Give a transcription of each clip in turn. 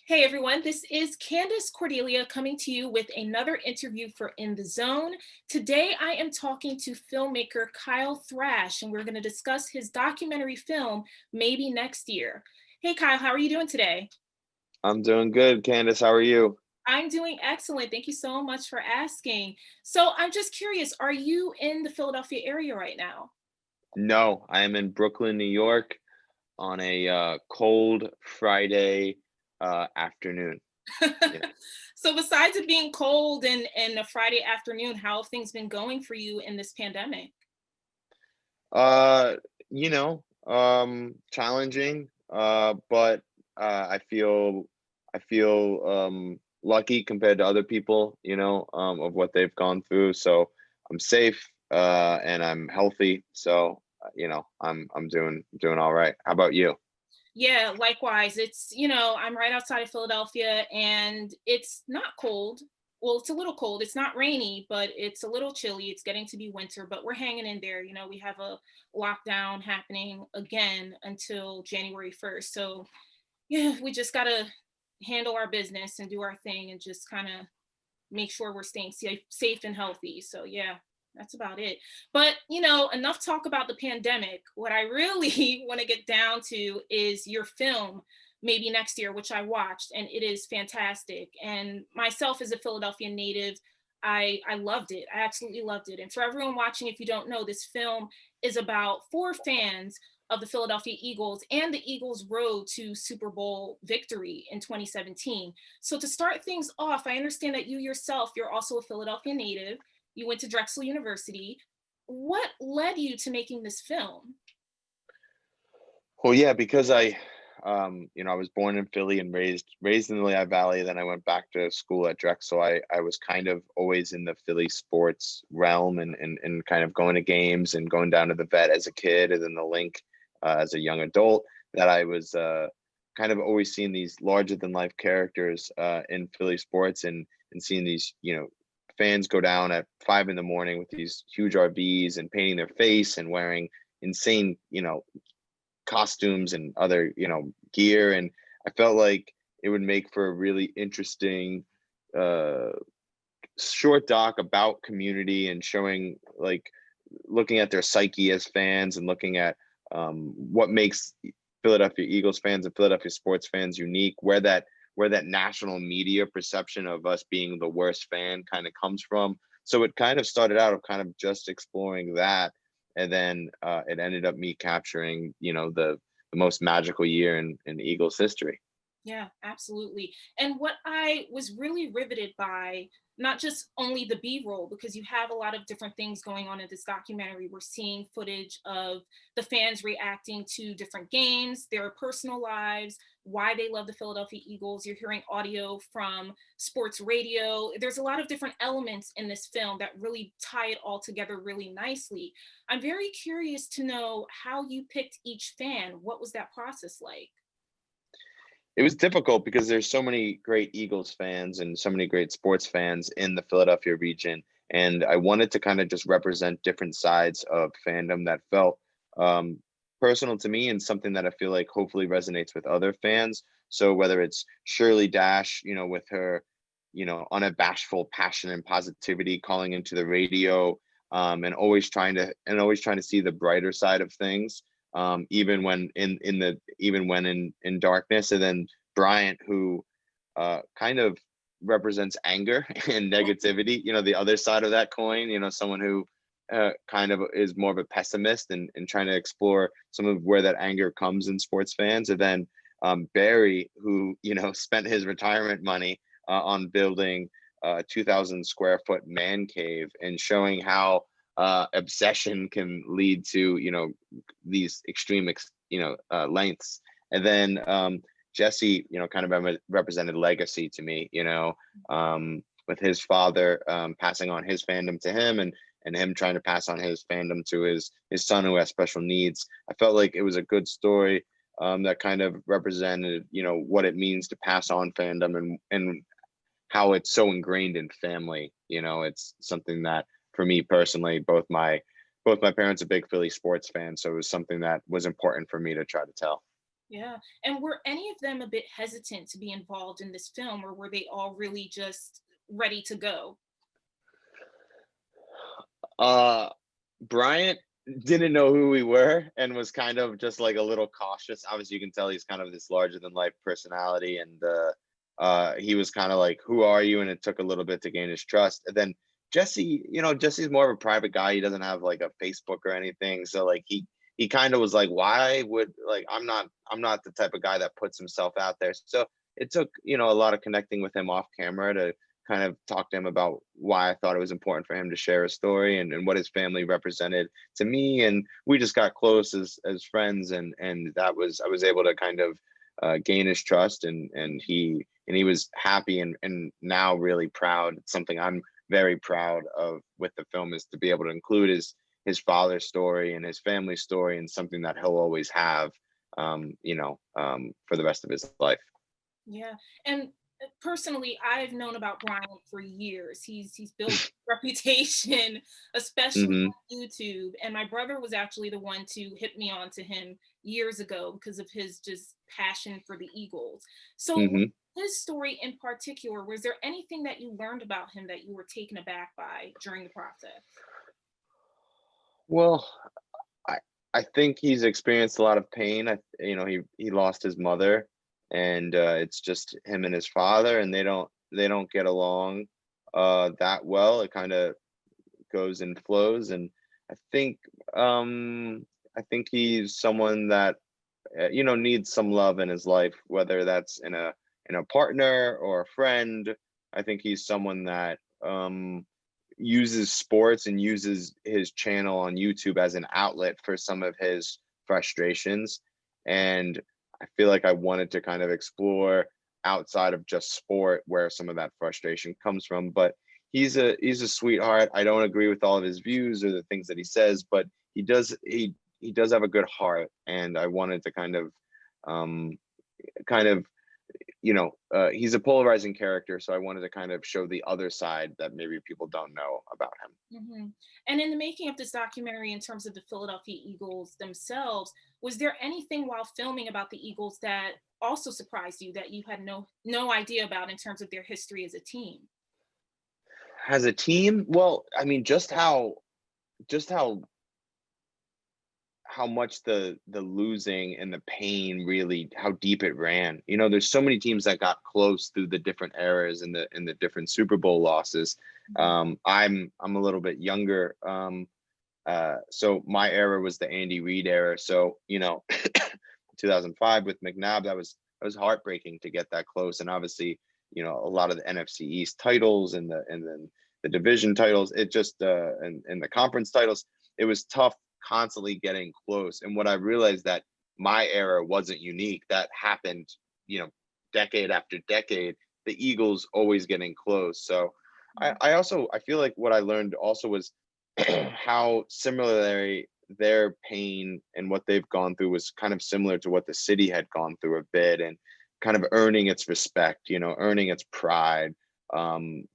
Hey everyone, this is Candace Cordelia coming to you with another interview for In the Zone. Today I am talking to filmmaker Kyle Thrash, and we're going to discuss his documentary film, Maybe Next Year. Hey Kyle, how are you doing today? I'm doing good, Candace. How are you? I'm doing excellent. Thank you so much for asking. So I'm just curious, are you in the Philadelphia area right now? No, I am in Brooklyn, New York on a cold Friday afternoon. Yeah. So besides it being cold and a Friday afternoon, how have things been going for you in this pandemic? Uh, Challenging, but I feel lucky compared to other people, of what they've gone through. So I'm safe and I'm healthy. So I'm doing all right. How about you? Yeah, likewise. I'm right outside of Philadelphia and it's not cold. Well, it's a little cold. It's not rainy, but it's a little chilly. It's getting to be winter, but we're hanging in there. We have a lockdown happening again until January 1st. So, yeah, we just got to handle our business and do our thing and just kind of make sure we're staying safe and healthy. So, yeah, that's about it. But, enough talk about the pandemic. What I really want to get down to is your film, Maybe Next Year, which I watched, and it is fantastic. And myself, as a Philadelphia native, I loved it. I absolutely loved it. And for everyone watching, if you don't know, this film is about four fans of the Philadelphia Eagles and the Eagles' road to Super Bowl victory in 2017. So to start things off, I understand that you yourself, you're also a Philadelphia native. You went to Drexel University. What led you to making this film? Well, yeah, because I was born in Philly and raised in the Lehigh Valley. Then I went back to school at Drexel. I was kind of always in the Philly sports realm and kind of going to games and going down to the vet as a kid and then the link as a young adult. That I was kind of always seeing these larger than life characters in Philly sports and seeing these fans go down at 5 in the morning with these huge RVs and painting their face and wearing insane costumes and other gear, and I felt like it would make for a really interesting uh short doc about community and showing, like, looking at their psyche as fans and looking at what makes Philadelphia Eagles fans and Philadelphia sports fans unique, where that national media perception of us being the worst fan kind of comes from. So it kind of started out of kind of just exploring that, and then it ended up me capturing, the most magical year in Eagles history. Yeah, absolutely. And what I was really riveted by, not just only the B roll, because you have a lot of different things going on in this documentary. We're seeing footage of the fans reacting to different games, their personal lives, why they love the Philadelphia Eagles. You're hearing audio from sports radio. There's a lot of different elements in this film that really tie it all together really nicely. I'm very curious to know how you picked each fan. What was that process like? It was difficult because there's so many great Eagles fans and so many great sports fans in the Philadelphia region, and I wanted to kind of just represent different sides of fandom that felt um, personal to me and something that I feel like hopefully resonates with other fans. So whether it's Shirley Dash, with her, unabashful passion and positivity, calling into the radio, and always trying to see the brighter side of things, even when in darkness. And then Bryant, who kind of represents anger and negativity, the other side of that coin, someone who kind of is more of a pessimist and trying to explore some of where that anger comes in sports fans. And then Barry, who spent his retirement money on building a 2,000 square foot man cave and showing how obsession can lead to these extreme lengths. And then Jesse, kind of represented legacy to me, with his father passing on his fandom to him, and him trying to pass on his fandom to his son who has special needs. I felt like it was a good story that kind of represented, what it means to pass on fandom, and how it's so ingrained in family. It's something that, for me personally, both my parents are big Philly sports fans, so it was something that was important for me to try to tell. Yeah. And were any of them a bit hesitant to be involved in this film, or were they all really just ready to go? Uh, Bryant didn't know who we were and was kind of just like a little cautious. Obviously, you can tell he's kind of this larger than life personality, and he was kind of like, "Who are you?" And it took a little bit to gain his trust. And then Jesse, Jesse's more of a private guy. He doesn't have like a Facebook or anything, so like he kind of was like, "Why would like I'm not the type of guy that puts himself out there." So it took a lot of connecting with him off camera to kind of talk to him about why I thought it was important for him to share a story, and what his family represented to me. And we just got close as friends, and that was I was able to kind of gain his trust, and he was happy, and now really proud. It's something I'm very proud of with the film, is to be able to include his father's story and his family's story, and something that he'll always have for the rest of his life. Yeah. And personally, I've known about Brian for years. He's built a reputation, especially Hmm. on YouTube. And my brother was actually the one to hit me on to him years ago because of his just passion for the Eagles. So with Hmm. his story in particular, was there anything that you learned about him that you were taken aback by during the process? Well, I I think he's experienced a lot of pain. He lost his mother, and it's just him and his father, and they don't get along that well. It kind of goes and flows, and I think um I think he's someone that needs some love in his life, whether that's in a partner or a friend. I think he's someone that uses sports and uses his channel on YouTube as an outlet for some of his frustrations. And I feel like I wanted to kind of explore outside of just sport where some of that frustration comes from. But he's a sweetheart. I don't agree with all of his views or the things that he says, but he does have a good heart, and I wanted to um kind of he's a polarizing character, so I wanted to kind of show the other side that maybe people don't know about him. Mhm. And in the making of this documentary, in terms of the Philadelphia Eagles themselves, was there anything while filming about the Eagles that also surprised you that you had no idea about in terms of their history as a team? As a team, well, I mean, just how much the losing and the pain, really how deep it ran. There's so many teams that got close through the different eras and the different Super Bowl losses. Mhm. I'm a little bit younger. So my era was the Andy Reid era. So 2005 with McNabb, that was heartbreaking to get that close. And obviously, a lot of the NFC East titles and then the division titles, it just and the conference titles, it was tough constantly getting close. And what I realized, that my era wasn't unique. That happened, you know, decade after decade. The Eagles always getting close. So Mhm. I feel like what I learned also was how similarly their pain and what they've gone through was kind of similar to what the city had gone through a bit, and kind of earning its respect, earning its pride. Um,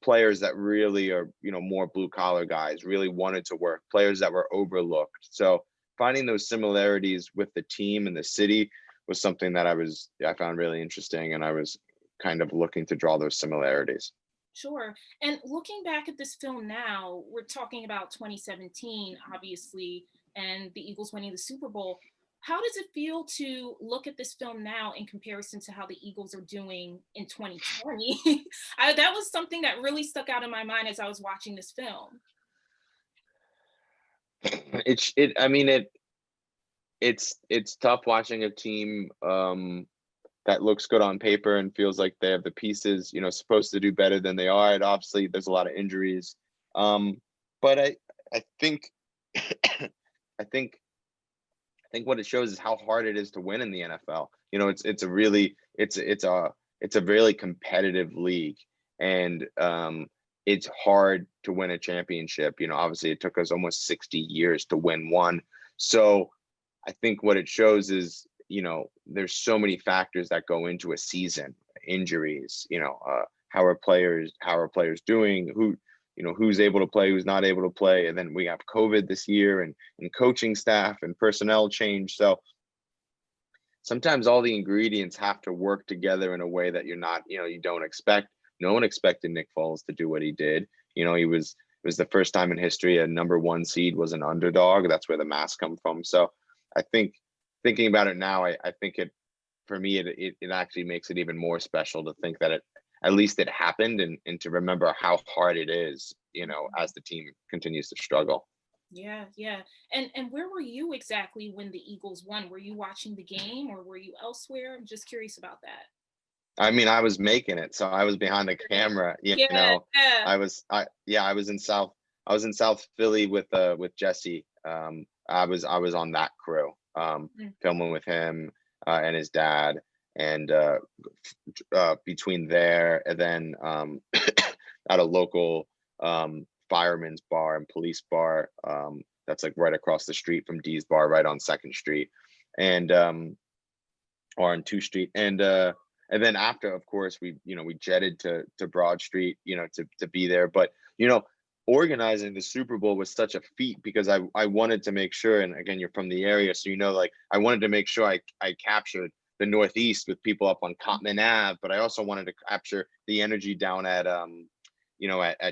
Players that really are, more blue collar guys, really wanted to work, players that were overlooked. So finding those similarities with the team and the city was something that I found really interesting, and I was kind of looking to draw those similarities. Sure. And looking back at this film now, we're talking about 2017, obviously, and the Eagles winning the Super Bowl. How does it feel to look at this film now in comparison to how the Eagles are doing in 2020? That was something that really stuck out in my mind as I was watching this film. I mean, it's tough watching a team that looks good on paper and feels like they have the pieces, supposed to do better than they are. And obviously, there's a lot of injuries. But I think I think I think what it shows is how hard it is to win in the NFL. It's a really competitive league, and it's hard to win a championship. Obviously, it took us almost 60 years to win one. So I think what it shows is, there's so many factors that go into a season. Injuries, how are players doing, who's able to play, who's not able to play, and then we have COVID this year, and coaching staff and personnel change. So sometimes all the ingredients have to work together in a way that you're not, you don't expect. No one expected Nick Foles to do what he did. It was the first time in history a number one seed was an underdog. That's where the mask come from. So I think thinking about it now, I think it, for me, it actually makes it even more special to think that at least it happened, and to remember how hard it is, as the team continues to struggle. Yeah, yeah. And where were you exactly when the Eagles won? Were you watching the game or were you elsewhere? I'm just curious about that. I mean, I was making it, so I was behind the camera. Yeah, yeah. I was in South Philly with Jesse. I was on that crew, Mm. filming with him and his dad, and between there and then at a local fireman's bar and police bar, that's like right across the street from D's bar, right on Second Street, and or on 2 Street, and then after, of course, we jetted to Broad Street, to be there. But organizing the Super Bowl was such a feat because I wanted to make sure, and again, you're from the area, so like I wanted to make sure I captured the Northeast with people up on Cottman Ave, but I also wanted to capture the energy down at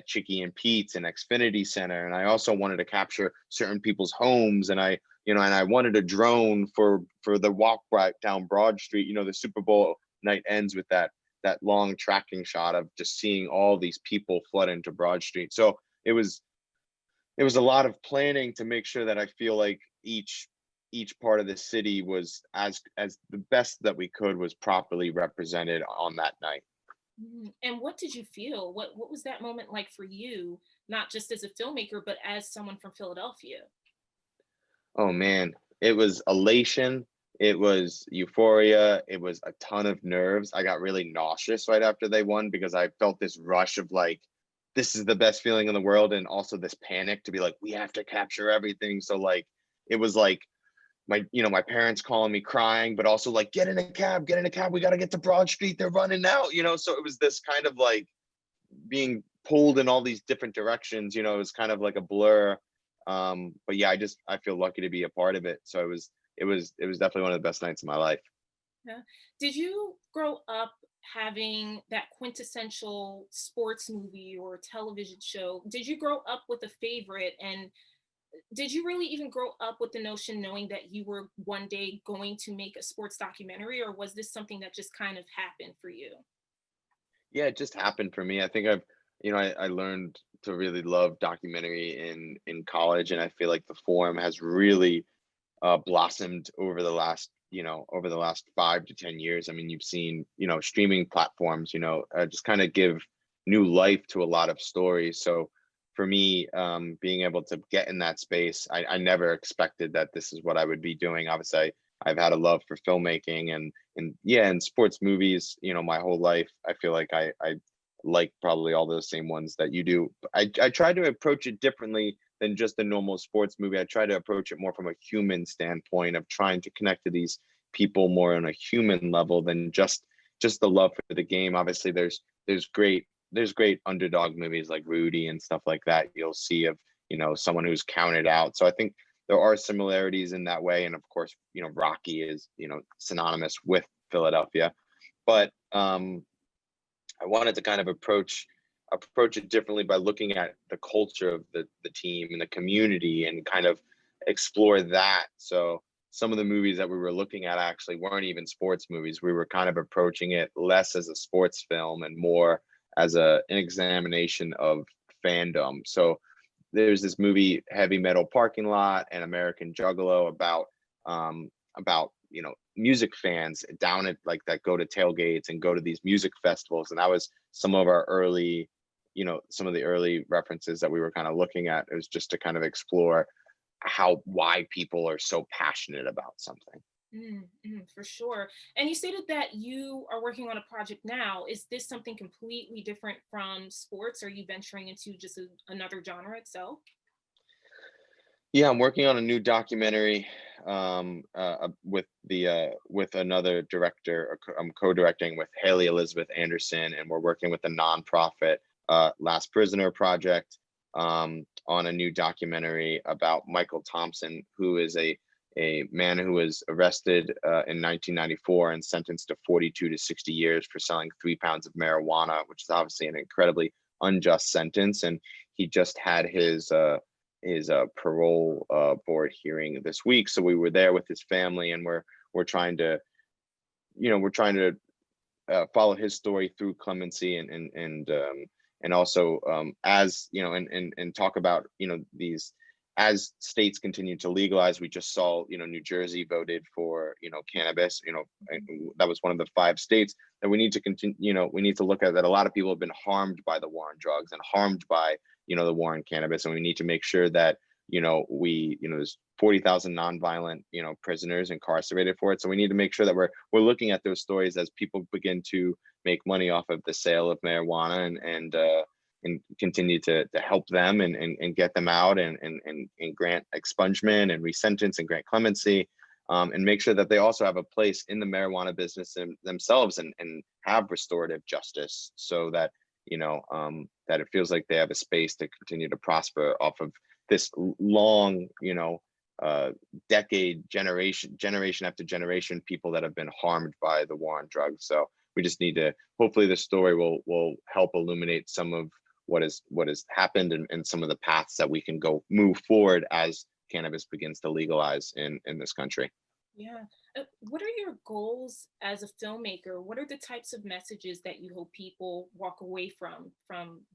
Chicky and Pete's and Xfinity Center, and I also wanted to capture certain people's homes, and I wanted a drone for the walk right down Broad Street. The Super Bowl night ends with that long tracking shot of just seeing all these people flood into Broad Street. So it was a lot of planning to make sure that I feel like each part of the city was as the best that we could was properly represented on that night. And what did you feel? What was that moment like for you, not just as a filmmaker, but as someone from Philadelphia? Oh man, it was elation. It was euphoria. It was a ton of nerves. I got really nauseous right after they won because I felt this rush of like, this is the best feeling in the world. And also this panic to be like, we have to capture everything. So like, it was like my parents calling me crying, but also like, get in a cab, get in a cab. We got to get to Broad Street. They're running out, So it was this kind of like being pulled in all these different directions, it was kind of like a blur. But yeah, I feel lucky to be a part of it. So it was definitely one of the best nights of my life. Yeah. Did you grow up having that quintessential sports movie or television show? Did you grow up with a favorite? And did you really even grow up with the notion knowing that you were one day going to make a sports documentary, or was this something that just kind of happened for you? Yeah, it just happened for me. I think I learned to really love documentary in college, and I feel like the form has really blossomed over the last 5 to 10 years. I mean, you've seen, streaming platforms, just kind of give new life to a lot of stories. So for me, being able to get in that space, I never expected that this is what I would be doing. Obviously, I've had a love for filmmaking and yeah, and sports movies, my whole life. I feel like I like probably all those same ones that you do. I try to approach it differently than just a normal sports movie. I try to approach it more from a human standpoint of trying to connect to these people more on a human level than just the love for the game. Obviously, there's great underdog movies like Rudy and stuff like that. You'll see of someone who's counted out. So I think there are similarities in that way, and of course, Rocky is synonymous with Philadelphia, but I wanted to kind of approach it differently by looking at the culture of the team and the community and kind of explore that. So some of the movies that we were looking at actually weren't even sports movies. We were kind of approaching it less as a sports film and more as an examination of fandom. So there's this movie Heavy Metal Parking Lot and American Juggalo about music fans down at like that go to tailgates and go to these music festivals, and that was some of some of the early references that we were kind of looking at. It was just to kind of explore why people are so passionate about something. For sure. And you stated that you are working on a project now. Is this something completely different from sports? Are you venturing into just another genre itself? Yeah, I'm working on a new documentary with another director. I'm co-directing with Haley Elizabeth Anderson, and we're working with the nonprofit Last Prisoner Project on a new documentary about Michael Thompson, who is a a man who was arrested in 1994 and sentenced to 42 to 60 years for selling 3 pounds of marijuana, which is obviously an incredibly unjust sentence. And he just had his parole board hearing this week. So we were there with his family, and we're trying to, follow his story through clemency and also as you know and talk about these, as states continue to legalize. We just saw New Jersey voted for cannabis, and that was one of the 5 states that we need to continue. We need to look at that. A lot of people have been harmed by the war on drugs and harmed by the war on cannabis, and we need to make sure that there's 40,000 nonviolent prisoners incarcerated for it. So we need to make sure that we're looking at those stories as people begin to make money off of the sale of marijuana, and continue to help them and get them out, and grant expungement and resentence and grant clemency, and make sure that they also have a place in the marijuana business themselves, and have restorative justice, so that that it feels like they have a space to continue to prosper off of this long decade, generation after generation, people that have been harmed by the war on drugs. So we just need to, hopefully the story will help illuminate some of what has happened, and some of the paths that we can move forward as cannabis begins to legalize in this country. Yeah. What are your goals as a filmmaker? What are the types of messages that you hope people walk away from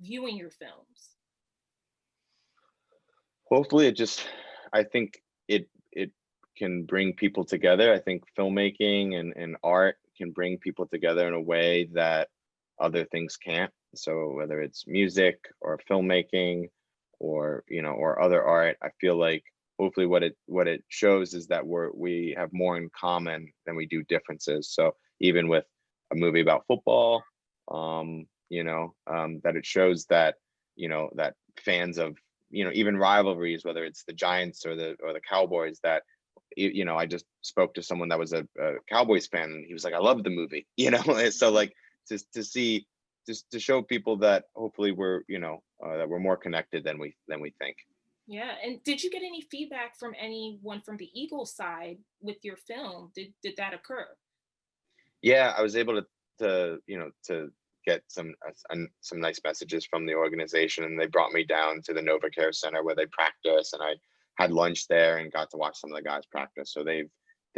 viewing your films? Hopefully I think it can bring people together. I think filmmaking and art can bring people together in a way that other things can't. So whether it's music or filmmaking or other art, I feel like hopefully what it shows is that we have more in common than we do differences. So even with a movie about football, that it shows that that fans of even rivalries, whether it's the Giants or the Cowboys, that I just spoke to someone that was a Cowboys fan, and he was like, I love the movie, and so like to see, just to show people that hopefully we're that we're more connected than we think. Yeah. And did you get any feedback from anyone from the Eagles side with your film? Did that occur? Yeah, I was able to get some nice messages from the organization, and they brought me down to the Nova Care Center where they practice, and I had lunch there and got to watch some of the guys practice. So they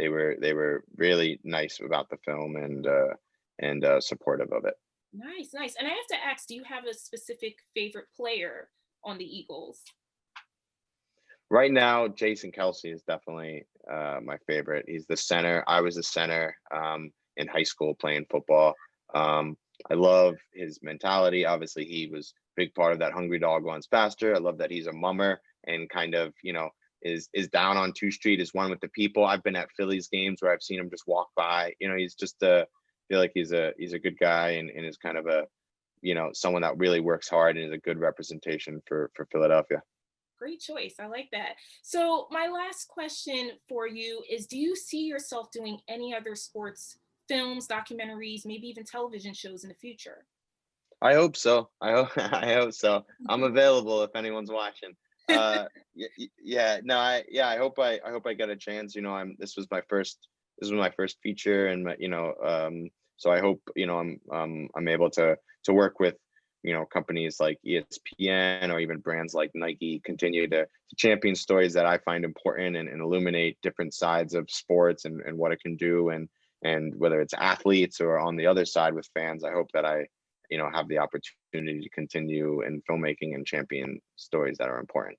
were really nice about the film, and supportive of it. Nice, nice. And I have to ask, do you have a specific favorite player on the Eagles? Right now, Jason Kelsey is definitely my favorite. He's the center. I was a center in high school playing football. I love his mentality. Obviously, he was a big part of that hungry dog runs faster. I love that he's a mummer and kind of, is down on 2 Street, is one with the people. I've been at Phillies games where I've seen him just walk by. He's just feel like he's a good guy, and is kind of a, someone that really works hard and is a good representation for Philadelphia. Great choice. I like that. So my last question for you is, do you see yourself doing any other sports films, documentaries, maybe even television shows in the future? I hope so. I hope so. I'm available if anyone's watching. Yeah, no, I hope I get a chance. This was my first feature, and so I hope I'm able to work with companies like ESPN or even brands like Nike, continue to champion stories that I find important, and illuminate different sides of sports, and what it can do, and whether it's athletes or on the other side with fans. I hope that I have the opportunity to continue in filmmaking and champion stories that are important.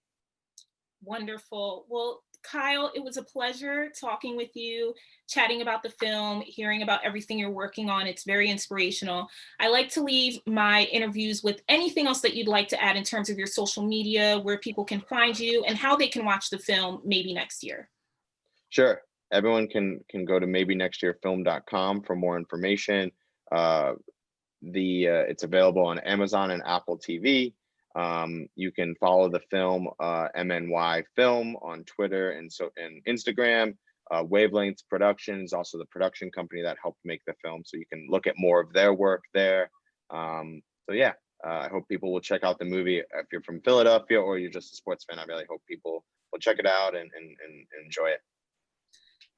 Wonderful. Well, Kyle, it was a pleasure talking with you, chatting about the film, hearing about everything you're working on. It's very inspirational. I like to leave my interviews with anything else that you'd like to add in terms of your social media, where people can find you, and how they can watch the film maybe next year. Sure. Everyone can go to maybynextyearfilm.com for more information. It's available on Amazon and Apple TV. You can follow the film MNY Film on Twitter and Instagram. Wavelengths Productions, also the production company that helped make the film, so you can look at more of their work there. So yeah, I hope people will check out the movie. If you're from Philadelphia or you're just a sports fan, I really hope people will check it out and enjoy it.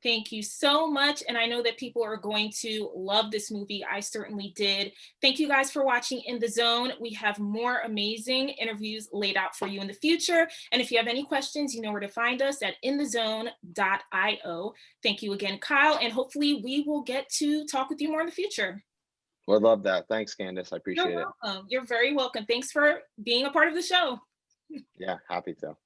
Thank you so much. And I know that people are going to love this movie. I certainly did. Thank you guys for watching In the Zone. We have more amazing interviews laid out for you in the future. And if you have any questions, you know where to find us at inthezone.io. Thank you again, Kyle. And hopefully we will get to talk with you more in the future. Would love that. Thanks, Candace. I You're appreciate it. welcome. You're very welcome. Thanks for being a part of the show. Yeah, happy to.